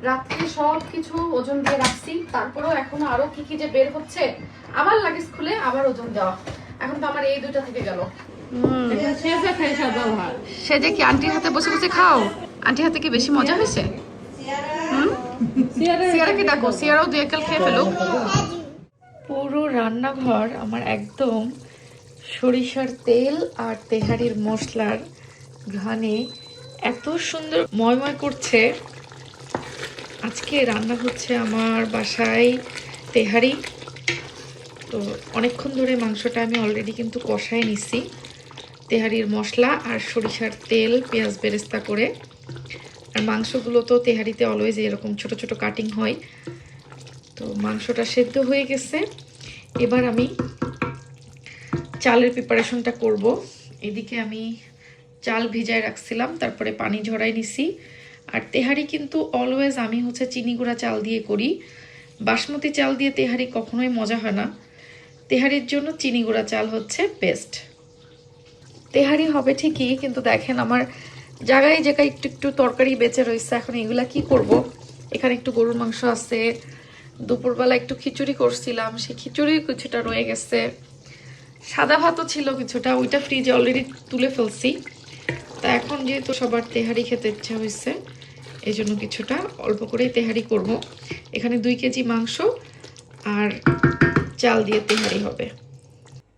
রাত্রে সব কিছু ওজন দিয়ে রাখছি, তারপরেও এখনো আরো কি কি যে বের হচ্ছে। আমার লাগেজ খুলে আবার ওজন দেওয়া। এখন তো আমার এই দুইটা থেকে গেল। সে যে কি আন্টির হাতে বসে বসে খাও? আন্টির হাতে কি বেশি মজা হয়েছে? সিয়ারাকে ডাকো, সিয়ারাও দুই একাল খেয়ে ফেলো। পুরো রান্নাঘর আমার একদম সরিষার তেল আর তেহারির মশলার ঘ্রাণে এত সুন্দর ময়ময় করছে। আজকে রান্না হচ্ছে আমার বাসায় তেহারি। তো অনেকক্ষণ ধরে মাংসটা আমি অলরেডি কিন্তু কষায় নিছি তেহারির মশলা আর সরিষার তেল পেঁয়াজ বেরেস্তা করে। আর মাংসগুলো তো তেহারিতে অলওয়েজ এরকম ছোট ছোট কাটিং হয়। তো মাংসটা সেদ্ধ হয়ে গেছে, এবার আমি চালের প্রিপারেশনটা করব। এদিকে আমি চাল ভিজায় রাখছিলাম, তারপরে পানি ঝরাই নিছি। আর তেহারি কিন্তু অলওয়েজ আমি হচ্ছে চিনি গুঁড়া চাল দিয়ে করি। বাসমতি চাল দিয়ে তেহারি কখনোই মজা হয় না। তেহারির জন্য চিনি গুঁড়া চাল হচ্ছে বেস্ট। তেহারি হবে ঠিকই, কিন্তু দেখেন আমার জায়গায় জায়গায় একটু একটু তরকারি বেঁচে রয়েছে। এখন এগুলা কি করব? এখানে একটু গরুর মাংস আছে, দুপুরবেলা একটু খিচুড়ি করছিলাম, সেই খিচুড়ি কিছুটা রয়ে গেছে। সাদা ভাতও ছিল কিছুটা, ওইটা ফ্রিজে অলরেডি তুলে ফেলছি। তা এখন যেহেতু সবার তেহারি খেতে ইচ্ছা হয়েছে, এই জন্য কিছুটা অল্প করেই তেহারি করব। এখানে 2 কেজি মাংস আর চাল দিয়ে তেহারি হবে।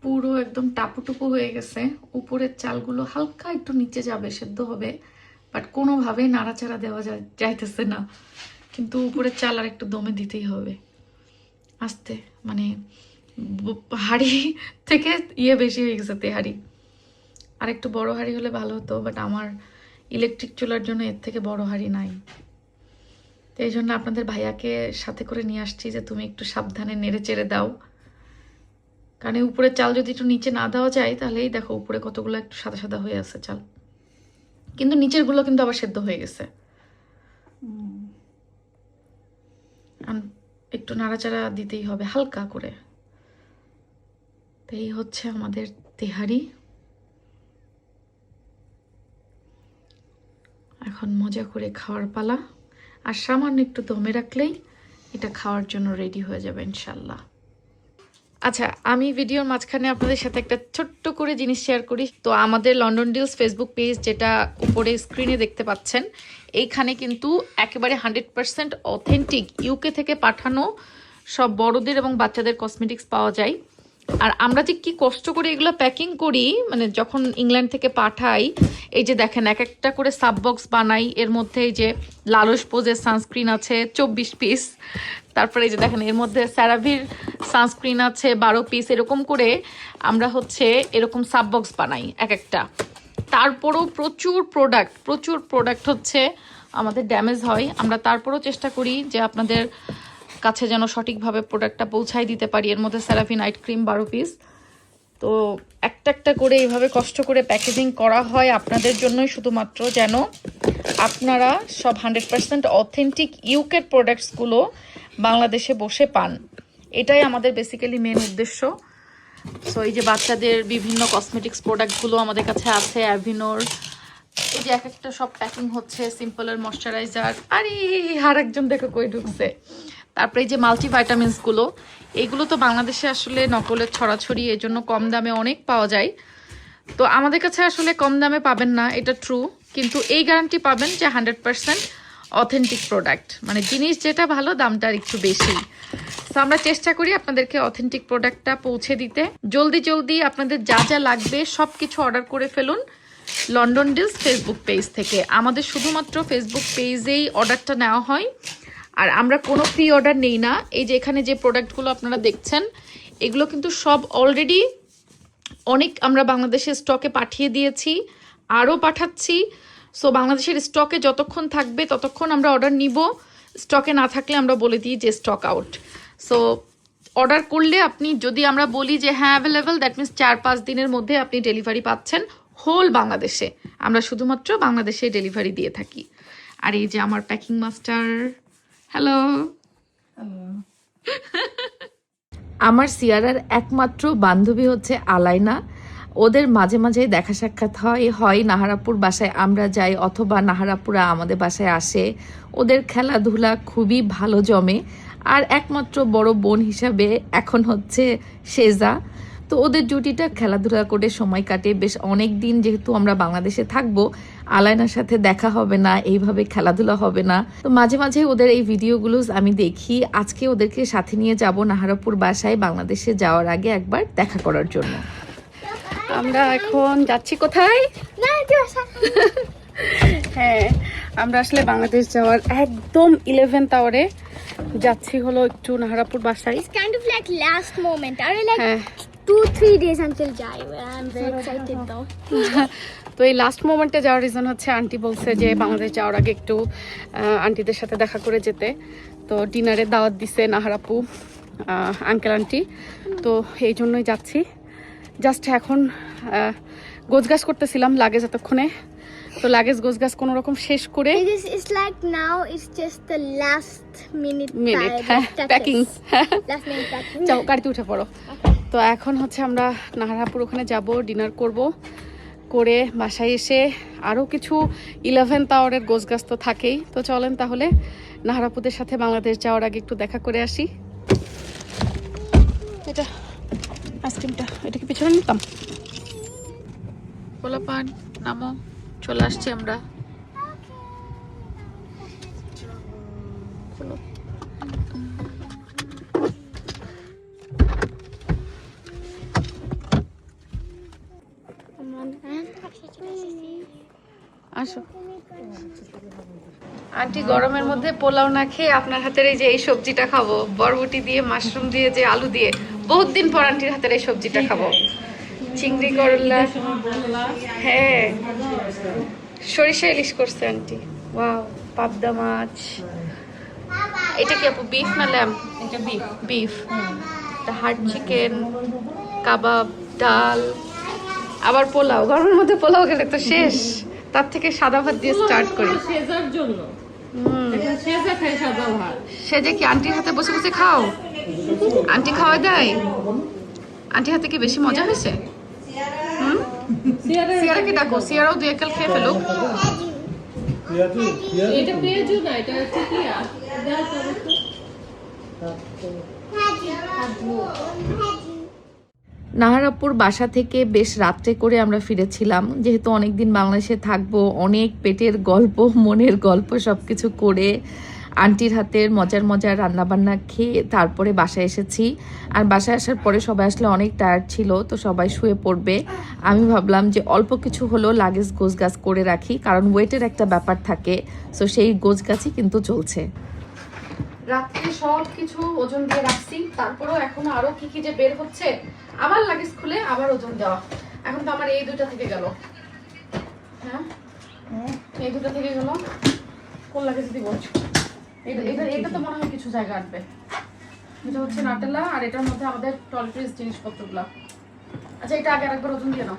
পুরো একদম টাপুটুপু হয়ে গেছে। উপরের চালগুলো হালকা একটু নিচে যাবে, সেদ্ধ হবে, বাট কোনোভাবেই নাড়াচাড়া দেওয়া যাইতেছে না। কিন্তু উপরের চাল আর একটু দমে দিতেই হবে আস্তে, মানে হাঁড়ি থেকে বেশি হয়ে গেছে তেহারি। আর একটু বড় হাঁড়ি হলে ভালো হতো, বাট আমার ইলেকট্রিক চুলার জন্য এর থেকে বড় হাঁড়ি নাই। তো এই জন্য আপনাদের ভাইয়াকে সাথে করে নিয়ে আসছি যে তুমি একটু সাবধানে নেড়ে চেড়ে দাও, কারণ উপরে চাল যদি একটু নিচে না দেওয়া যায় তাহলেই দেখো উপরে কতগুলো একটু সাদা সাদা হয়ে আছে চাল, কিন্তু নিচের গুলো কিন্তু আবার সেদ্ধ হয়ে গেছে। একটু নাড়াচাড়া দিতেই হবে হালকা করে। তো এই হচ্ছে আমাদের তেহারি। এখন মজা করে খাওয়ার পালা। আর সামান্য একটু দমে রাখলেই এটা খাওয়ার জন্য রেডি হয়ে যাবে ইনশাল্লাহ। আচ্ছা, আমি ভিডিওর মাঝখানে আপনাদের সাথে একটা ছোট্ট করে জিনিস শেয়ার করি। তো আমাদের লন্ডন ডিলস ফেসবুক পেজ, যেটা উপরে স্ক্রিনে দেখতে পাচ্ছেন, এইখানে কিন্তু একেবারে 100% অথেন্টিক ইউকে থেকে পাঠানো সব বড়দের এবং বাচ্চাদের কসমেটিক্স পাওয়া যায়। আর আমরা যে কি কষ্ট করে এগুলো প্যাকিং করি, মানে যখন ইংল্যান্ড থেকে পাঠাই, এই যে দেখেন এক একটা করে সাব বক্স বানাই। এর মধ্যে এই যে লালস পোজের সানস্ক্রিন আছে 24 পিস, তারপরে এই যে দেখেন এর মধ্যে স্যারাভির সানস্ক্রিন আছে 12 পিস। এরকম করে আমরা হচ্ছে এরকম সাব বক্স বানাই এক একটা। তারপরও প্রচুর প্রোডাক্ট হচ্ছে আমাদের ড্যামেজ হয়। আমরা তারপরও চেষ্টা করি যে আপনাদের কাছে যেন সঠিকভাবে প্রোডাক্টটা পৌঁছাই দিতে পারি। এর মধ্যে স্যারাভি নাইট ক্রিম 12 পিস। তো একটা একটা করে এইভাবে কষ্ট করে প্যাকেজিং করা হয় আপনাদের জন্যই, শুধুমাত্র যেন আপনারা সব 100% অথেন্টিক ইউকের প্রোডাক্টসগুলো বাংলাদেশে বসে পান। এটাই আমাদের বেসিক্যালি মেন উদ্দেশ্য। সো এই যে বাচ্চাদের বিভিন্ন কসমেটিক্স প্রোডাক্টগুলো আমাদের কাছে আছে, অ্যাভিনোর। এই যে এক একটা সব প্যাকিং হচ্ছে, সিম্পলের ময়শ্চারাইজার। আরে আর একজন দেখো কই ঢুকছে। তারপরে এই যে মাল্টিভাইটামিনসগুলো, এইগুলো তো বাংলাদেশে আসলে নকলের ছড়াছড়ি, এই জন্য কম দামে অনেক পাওয়া যায়। তো আমাদের কাছে আসলে কম দামে পাবেন না, এটা ট্রু, কিন্তু এই গ্যারান্টি পাবেন যে 100% অথেন্টিক প্রোডাক্ট। মানে জিনিস যেটা ভালো, দামটা আর একটু বেশি। তো আমরা চেষ্টা করি আপনাদেরকে অথেন্টিক প্রোডাক্টটা পৌঁছে দিতে। জলদি আপনাদের যা যা লাগবে সব কিছু অর্ডার করে ফেলুন লন্ডন ডিলস ফেসবুক পেজ থেকে। আমাদের শুধুমাত্র ফেসবুক পেজেই অর্ডারটা নেওয়া হয়, আর আমরা কোনো প্রি অর্ডার নেই না। এই যে এখানে যে প্রোডাক্টগুলো আপনারা দেখছেন, এগুলো কিন্তু সব অলরেডি অনেক আমরা বাংলাদেশের স্টকে পাঠিয়ে দিয়েছি, আরও পাঠাচ্ছি। সো বাংলাদেশের স্টকে যতক্ষণ থাকবে ততক্ষণ আমরা অর্ডার নিব। স্টকে না থাকলে আমরা বলে দিই যে স্টক আউট। সো অর্ডার করলে আপনি, যদি আমরা বলি যে হ্যাঁ অ্যাভেলেবেল, দ্যাট মিনস 4-5 দিনের মধ্যে আপনি ডেলিভারি পাচ্ছেন হোল বাংলাদেশে। আমরা শুধুমাত্র বাংলাদেশে ডেলিভারি দিয়ে থাকি। আর এই যে আমার প্যাকিং মাস্টার, হ্যালো। আমার সিয়ারার একমাত্র বান্ধবী হচ্ছে আলাইনা। ওদের মাঝে মাঝে দেখা সাক্ষাৎ হয় নাহারাপুর বাসায় আমরা যাই অথবা নাহারাপুরা আমাদের বাসায় আসে। ওদের খেলাধুলা খুবই ভালো জমে। আর একমাত্র বড় বোন হিসাবে এখন হচ্ছে শেজা। তো ওদের জুটিটা খেলাধুলা করে সময় কাটে বেশ অনেক দিন। যেহেতু আমরা বাংলাদেশে থাকবো, আলায়নার সাথে দেখা হবে না, এইভাবে খেলাধুলা হবে না। তো মাঝে মাঝে ওদের এই ভিডিওগুলো আমি দেখি। আজকে ওদেরকে সাথে নিয়ে যাব নাহারাপুর বাসায়, বাংলাদেশে যাওয়ার আগে একবার দেখা করার জন্য। আমরা এখন যাচ্ছি কোথায়? হ্যাঁ, আমরা আসলে বাংলাদেশ যাওয়ার একদম 11th আওয়ারে যাচ্ছি হলো একটু নাহারাপুর বাসায়। It's kind of like last moment. I mean, like 2-3 days until Jai. I'm so excited though. তো এই লাস্ট মোমেন্টে যাওয়ার রিজন হচ্ছে আন্টি বলছে যে বাংলাদেশ যাওয়ার আগে একটু আন্টিদের সাথে দেখা করে যেতে। তো ডিনারে দাওয়াত দিছে নাহারাপু, আঙ্কেল আন্টি। তো এই জন্যই যাচ্ছি। জাস্ট এখন গোছগাছ করতেছিলাম লাগেজ এতক্ষণে। তো লাগেজ গোছগাছ কোনো রকম শেষ করে It's like now it's just the last minute packing. Last minute packing. যাও গাড়িতে উঠে পড়ো। তো এখন হচ্ছে আমরা নাহারাপুর ওখানে যাব, ডিনার করব, করে বাসায় এসে আরও কিছু 11th আওয়ারের গোছগাছ তো থাকেই। তো চলেন তাহলে নাহারাপুদের সাথে বাংলাদেশ যাওয়ার আগে একটু দেখা করে আসি। এটা আইসক্রিমটা, এটা কি পিছনে নিতাম? পোলা পান নামো, চলে আসছি আমরা। আসো আন্টি, গরমের মধ্যে পোলাও না খেয়ে আপনার হাতের এই যে এই সবজিটা খাবো, বরবটি দিয়ে, মাশরুম দিয়ে, যে আলু দিয়ে। বহুত দিন পর আন্টির হাতের এই সবজিটা খাবো। চিংড়ি, করলা, হ্যাঁ, সরিষা ইলিশ করছে আন্টি। ওয়াও, পাবদা মাছ। এটা কি আপু বিফ না ল্যাম? এটা বিফ। বিফ, হার্ড চিকেন, কাবাব, ডাল, আবার পোলাও। গরমের মধ্যে পোলাও খেলে তো শেষ। তার থেকে সাদা ভাত দিয়ে স্টার্ট করি। সেজার জন্য সেজা খায় সাদা ভাত। সেজে কি আন্টির হাতে বসে বসে খাও? আন্টি খাওয়া দেয়? আন্টি হাতে কি বেশি মজা হয়েছে? সিয়ারাকে ডাকো, সিয়ারাও 2 একাল খেয়ে ফেলুক। এটা পেঁয়াজু না, এটা টিকিয়া। নাহারাপুর বাসা থেকে বেশ রাত্রে করে আমরা ফিরেছিলাম। যেহেতু অনেকদিন বাংলাদেশে থাকবো, অনেক পেটের গল্প, মনের গল্প সবকিছু করে আন্টির হাতের মজার মজার রান্নাবান্না খেয়ে তারপরে বাসায় এসেছি। আর বাসায় আসার পরে সবাই আসলে অনেক টায়ার্ড ছিল, তো সবাই শুয়ে পড়বে। আমি ভাবলাম যে অল্প কিছু হলেও লাগেজ গোছগাছ করে রাখি, কারণ ওয়েটের একটা ব্যাপার থাকে। সো সেই গোছগাছই কিন্তু চলছে। রাত্রে সব কিছু ওজন দিয়ে রাখছি, তারপরেও এখনো আরো কি কি যে বের হচ্ছে। আবার লাগেজ খুলে আবার ওজন দেওয়া। এখন তো আমার এই 2টা থেকে গেল। হ্যাঁ, এই 2টা থেকে গেল। কোন লাগেজ দিব? এটা তো মনে হয় কিছু জায়গা আটবে। এটা হচ্ছে নাটেলা, আর এটার মধ্যে আমাদের টয়লেট্রিজ জিনিসপত্রগুলো। আচ্ছা, এটা আগে একবার ওজন দিয়ে নাও।